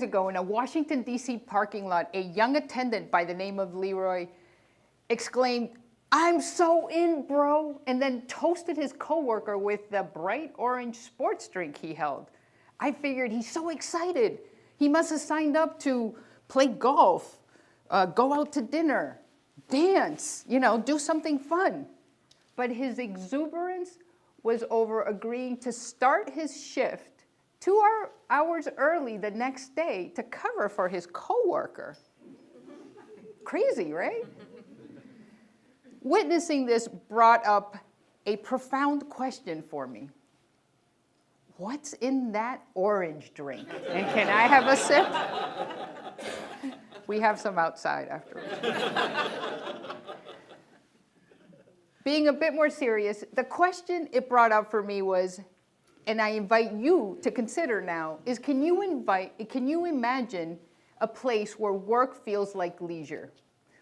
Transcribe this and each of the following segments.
ago, in a Washington, D.C. parking lot, a young attendant by the name of Leroy exclaimed, "I'm so in, bro," and then toasted his coworker with the bright orange sports drink he held. I figured he's so excited. He must have signed up to play golf, go out to dinner, dance, do something fun. But his exuberance was over agreeing to start his shift 2 hours early the next day to cover for his coworker. Crazy, right? Witnessing this brought up a profound question for me. What's in that orange drink? And can I have a sip? We have some outside afterwards. Being a bit more serious, the question it brought up for me was, and I invite you to consider now, is can you imagine a place where work feels like leisure?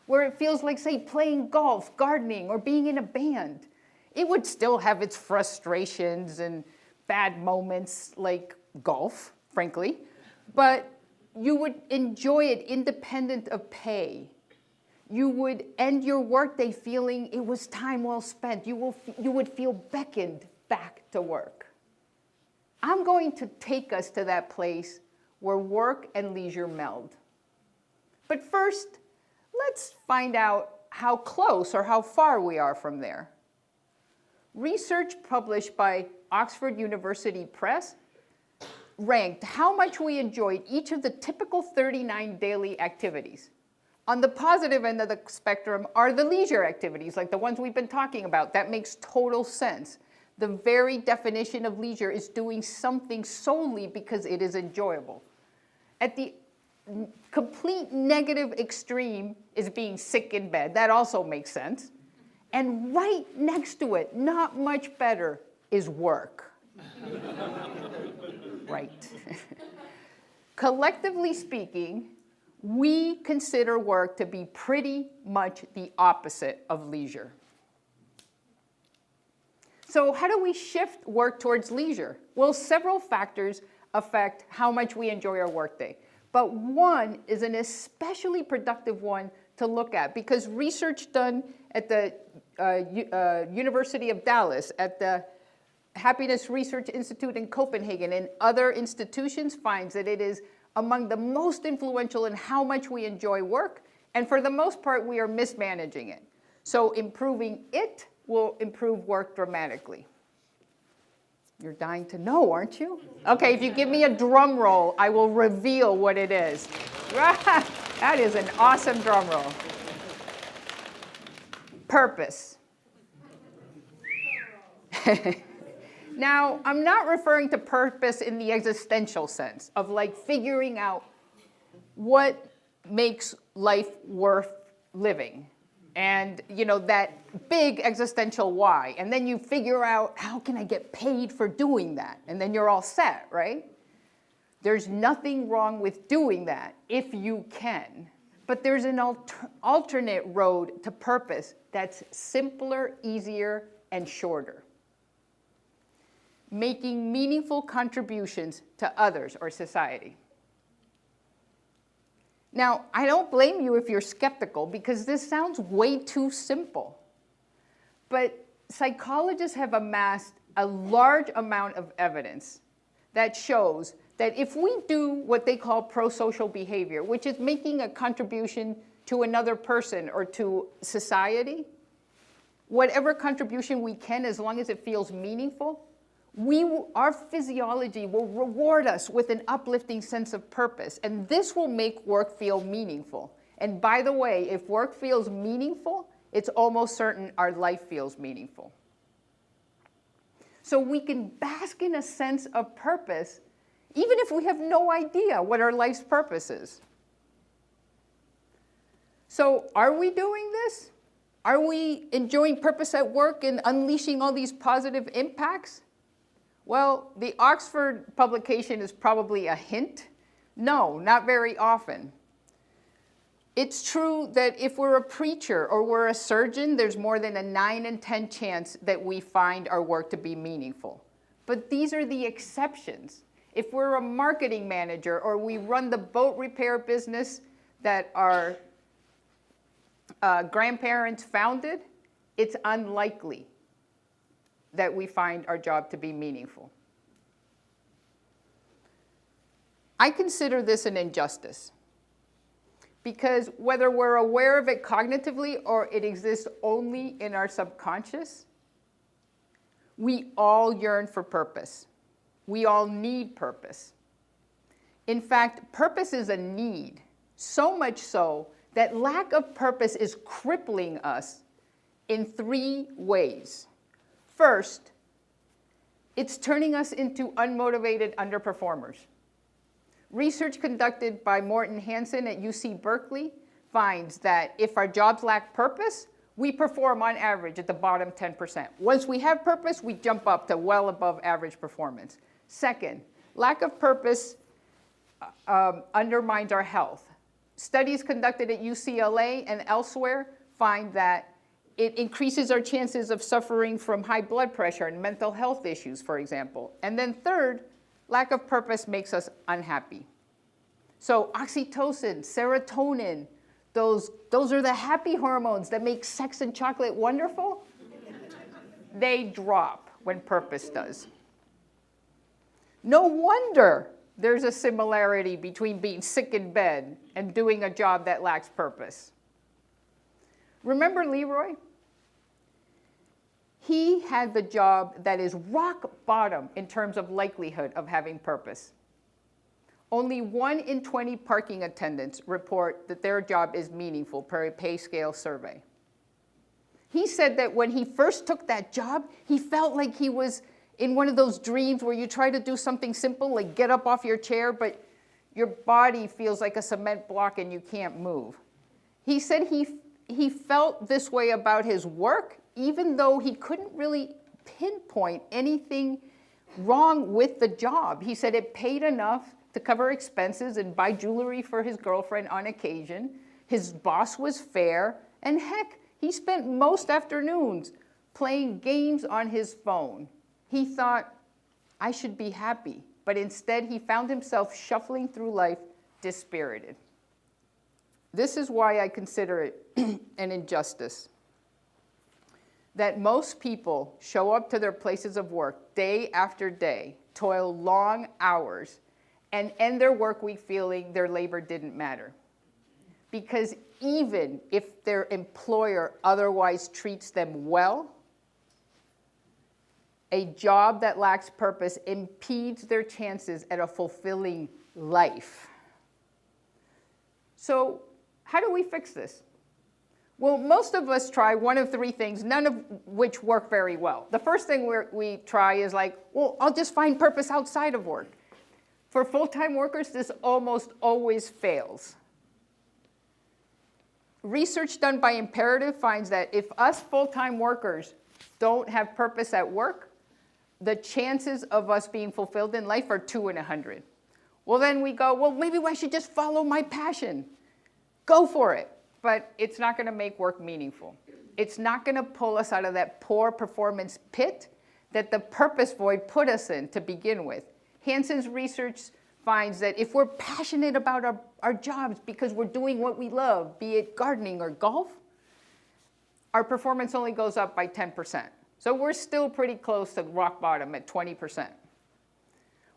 Where it feels like, say, playing golf, gardening, or being in a band. It would still have its frustrations and bad moments like golf, frankly, but you would enjoy it independent of pay. You would end your workday feeling it was time well spent. You would feel beckoned back to work. I'm going to take us to that place where work and leisure meld. But first, let's find out how close or how far we are from there. Research published by Oxford University Press ranked how much we enjoyed each of the typical 39 daily activities. On the positive end of the spectrum are the leisure activities, like the ones we've been talking about. That makes total sense. The very definition of leisure is doing something solely because it is enjoyable. At the complete negative extreme is being sick in bed. That also makes sense. And right next to it, not much better, is work. Right. Collectively speaking, we consider work to be pretty much the opposite of leisure. So how do we shift work towards leisure? Well, several factors affect how much we enjoy our workday. But one is an especially productive one to look at, because research done at the University of Dallas, at the Happiness Research Institute in Copenhagen, and other institutions finds that it is among the most influential in how much we enjoy work, and for the most part, we are mismanaging it. So improving it will improve work dramatically. You're dying to know, aren't you? Okay, if you give me a drum roll, I will reveal what it is. That is an awesome drum roll. Purpose. Now, I'm not referring to purpose in the existential sense of like figuring out what makes life worth living. And, that big existential why. And then you figure out, how can I get paid for doing that? And then you're all set, right? There's nothing wrong with doing that if you can. But there's an alternate road to purpose that's simpler, easier, and shorter. Making meaningful contributions to others or society. Now, I don't blame you if you're skeptical, because this sounds way too simple. But psychologists have amassed a large amount of evidence that shows that if we do what they call pro-social behavior, which is making a contribution to another person or to society, whatever contribution we can, as long as it feels meaningful, our physiology will reward us with an uplifting sense of purpose, and this will make work feel meaningful. And by the way, if work feels meaningful, it's almost certain our life feels meaningful. So we can bask in a sense of purpose, even if we have no idea what our life's purpose is. So are we doing this? Are we enjoying purpose at work and unleashing all these positive impacts? Well, the Oxford publication is probably a hint. No, not very often. It's true that if we're a preacher or we're a surgeon, there's more than a 9 in 10 chance that we find our work to be meaningful. But these are the exceptions. If we're a marketing manager or we run the boat repair business that our grandparents founded, it's unlikely that we find our job to be meaningful. I consider this an injustice because whether we're aware of it cognitively or it exists only in our subconscious, we all yearn for purpose. We all need purpose. In fact, purpose is a need, so much so that lack of purpose is crippling us in 3 ways. First, it's turning us into unmotivated underperformers. Research conducted by Morton Hansen at UC Berkeley finds that if our jobs lack purpose, we perform on average at the bottom 10%. Once we have purpose, we jump up to well above average performance. Second, lack of purpose undermines our health. Studies conducted at UCLA and elsewhere find that it increases our chances of suffering from high blood pressure and mental health issues, for example. And then third, lack of purpose makes us unhappy. So oxytocin, serotonin, those are the happy hormones that make sex and chocolate wonderful. They drop when purpose does. No wonder there's a similarity between being sick in bed and doing a job that lacks purpose. Remember Leroy? He had the job that is rock bottom in terms of likelihood of having purpose. Only 1 in 20 parking attendants report that their job is meaningful per a pay scale survey. He said that when he first took that job, he felt like he was in one of those dreams where you try to do something simple, like get up off your chair, but your body feels like a cement block and you can't move. He said he felt this way about his work, even though he couldn't really pinpoint anything wrong with the job. He said it paid enough to cover expenses and buy jewelry for his girlfriend on occasion. His boss was fair, and heck, he spent most afternoons playing games on his phone. He thought, I should be happy, but instead he found himself shuffling through life dispirited. This is why I consider it an injustice. That most people show up to their places of work day after day, toil long hours, and end their work week feeling their labor didn't matter. Because even if their employer otherwise treats them well, a job that lacks purpose impedes their chances at a fulfilling life. So, how do we fix this? Well, most of us try one of 3 things, none of which work very well. The first thing we try is like, well, I'll just find purpose outside of work. For full-time workers, this almost always fails. Research done by Imperative finds that if us full-time workers don't have purpose at work, the chances of us being fulfilled in life are 2 in 100. Well, then we go, well, maybe I should just follow my passion. Go for it. But it's not going to make work meaningful. It's not going to pull us out of that poor performance pit that the purpose void put us in to begin with. Hansen's research finds that if we're passionate about our jobs because we're doing what we love, be it gardening or golf, our performance only goes up by 10%. So we're still pretty close to rock bottom at 20%.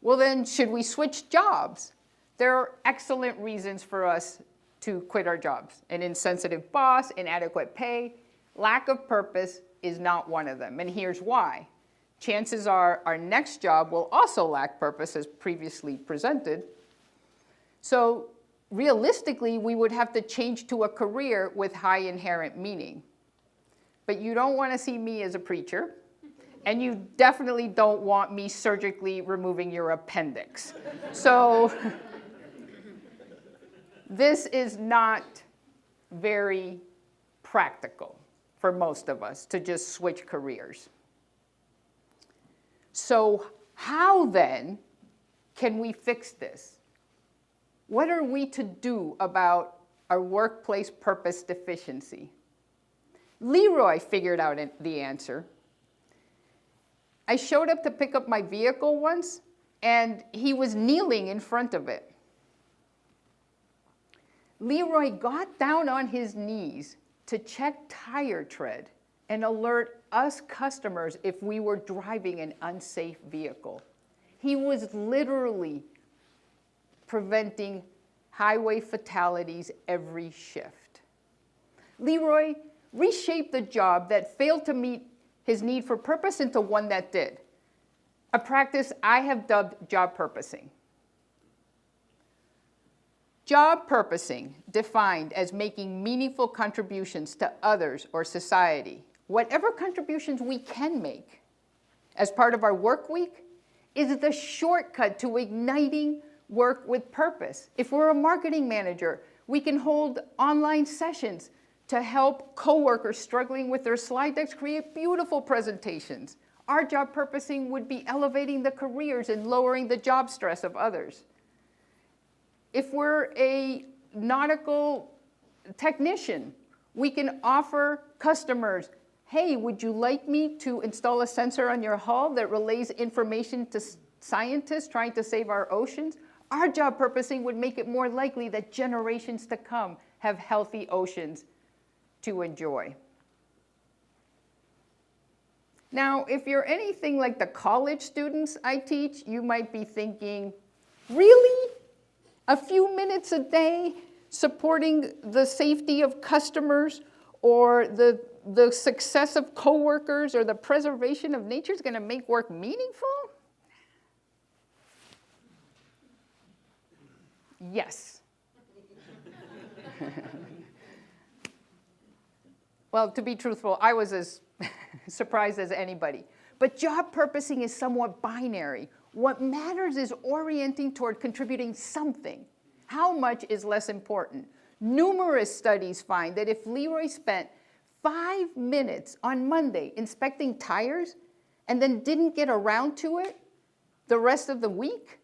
Well then, should we switch jobs? There are excellent reasons for us to quit our jobs. An insensitive boss, inadequate pay, lack of purpose is not one of them. And here's why. Chances are our next job will also lack purpose as previously presented. So realistically, we would have to change to a career with high inherent meaning. But you don't want to see me as a preacher, and you definitely don't want me surgically removing your appendix. So this is not very practical for most of us to just switch careers. So how then can we fix this? What are we to do about our workplace purpose deficiency? Leroy figured out the answer. I showed up to pick up my vehicle once, and he was kneeling in front of it. Leroy got down on his knees to check tire tread and alert us customers if we were driving an unsafe vehicle. He was literally preventing highway fatalities every shift. Leroy reshaped the job that failed to meet his need for purpose into one that did, a practice I have dubbed job purposing. Job purposing, defined as making meaningful contributions to others or society, whatever contributions we can make as part of our work week, is the shortcut to igniting work with purpose. If we're a marketing manager, we can hold online sessions to help coworkers struggling with their slide decks create beautiful presentations. Our job purposing would be elevating the careers and lowering the job stress of others. If we're a nautical technician, we can offer customers, hey, would you like me to install a sensor on your hull that relays information to scientists trying to save our oceans? Our job purposing would make it more likely that generations to come have healthy oceans to enjoy. Now, if you're anything like the college students I teach, you might be thinking, really? A few minutes a day supporting the safety of customers or the success of coworkers or the preservation of nature is going to make work meaningful? Yes. Well, to be truthful, I was as surprised as anybody. But job purposing is somewhat binary. What matters is orienting toward contributing something. How much is less important? Numerous studies find that if Leroy spent 5 minutes on Monday inspecting tires and then didn't get around to it the rest of the week,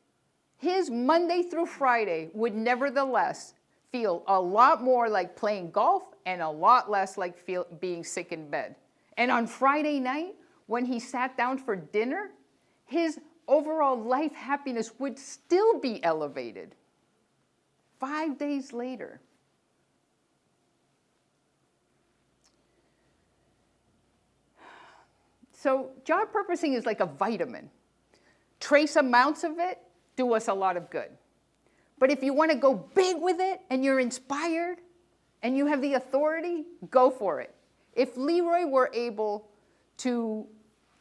his Monday through Friday would nevertheless feel a lot more like playing golf and a lot less like being sick in bed. And on Friday night, when he sat down for dinner, his overall life happiness would still be elevated 5 days later. So job purposing is like a vitamin. Trace amounts of it do us a lot of good. But if you want to go big with it and you're inspired and you have the authority, go for it. If Leroy were able to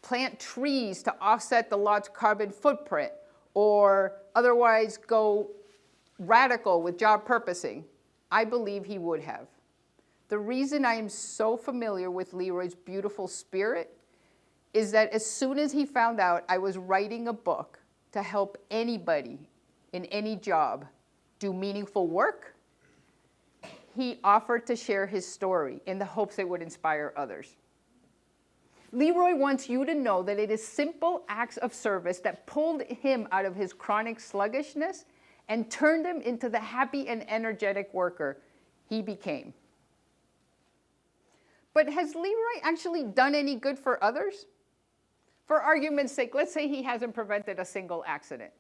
plant trees to offset the lot's carbon footprint or otherwise go radical with job purposing, I believe he would have. The reason I am so familiar with Leroy's beautiful spirit is that as soon as he found out I was writing a book to help anybody in any job do meaningful work, he offered to share his story in the hopes it would inspire others. Leroy wants you to know that it is simple acts of service that pulled him out of his chronic sluggishness and turned him into the happy and energetic worker he became. But has Leroy actually done any good for others? For argument's sake, let's say he hasn't prevented a single accident.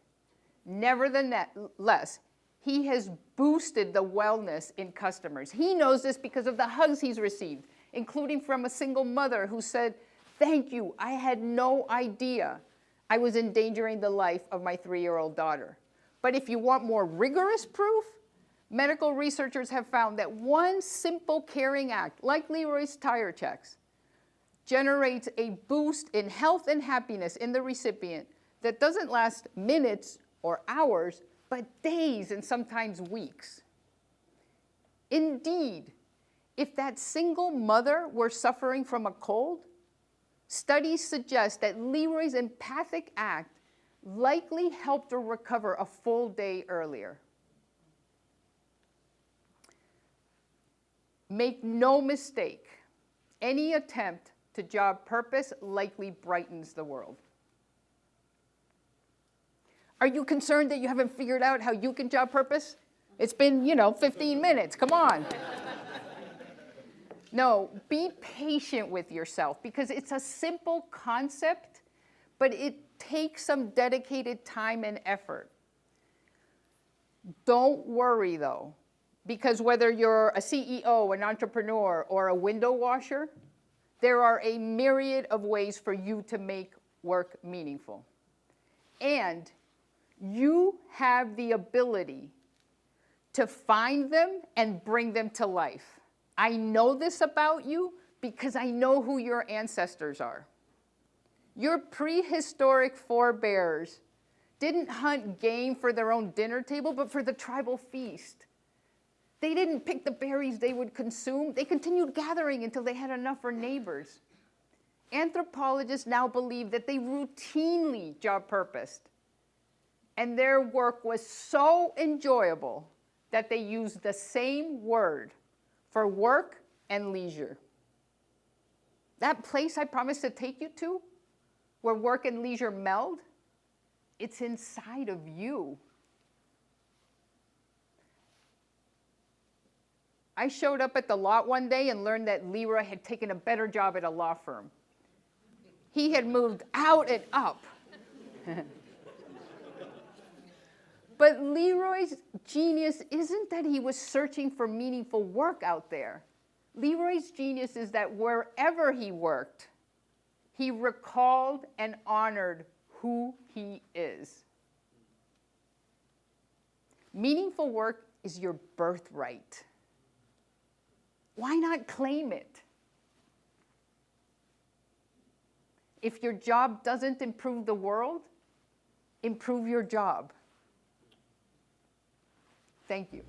Nevertheless, he has boosted the wellness in customers. He knows this because of the hugs he's received, including from a single mother who said, "Thank you, I had no idea I was endangering the life of my 3-year-old daughter." But if you want more rigorous proof, medical researchers have found that one simple caring act, like Leroy's tire checks, generates a boost in health and happiness in the recipient that doesn't last minutes or hours, but days and sometimes weeks. Indeed, if that single mother were suffering from a cold, studies suggest that Leroy's empathic act likely helped her recover a full day earlier. Make no mistake, any attempt to job purpose likely brightens the world. Are you concerned that you haven't figured out how you can job purpose? It's been, 15 minutes, come on. No, be patient with yourself because it's a simple concept, but it take some dedicated time and effort. Don't worry though, because whether you're a CEO, an entrepreneur, or a window washer, there are a myriad of ways for you to make work meaningful. And you have the ability to find them and bring them to life. I know this about you because I know who your ancestors are. Your prehistoric forebears didn't hunt game for their own dinner table, but for the tribal feast. They didn't pick the berries they would consume. They continued gathering until they had enough for neighbors. Anthropologists now believe that they routinely job purposed, and their work was so enjoyable that they used the same word for work and leisure. That place I promised to take you to, where work and leisure meld, it's inside of you. I showed up at the lot one day and learned that Leroy had taken a better job at a law firm. He had moved out and up. But Leroy's genius isn't that he was searching for meaningful work out there. Leroy's genius is that wherever he worked, he recalled and honored who he is. Meaningful work is your birthright. Why not claim it? If your job doesn't improve the world, improve your job. Thank you.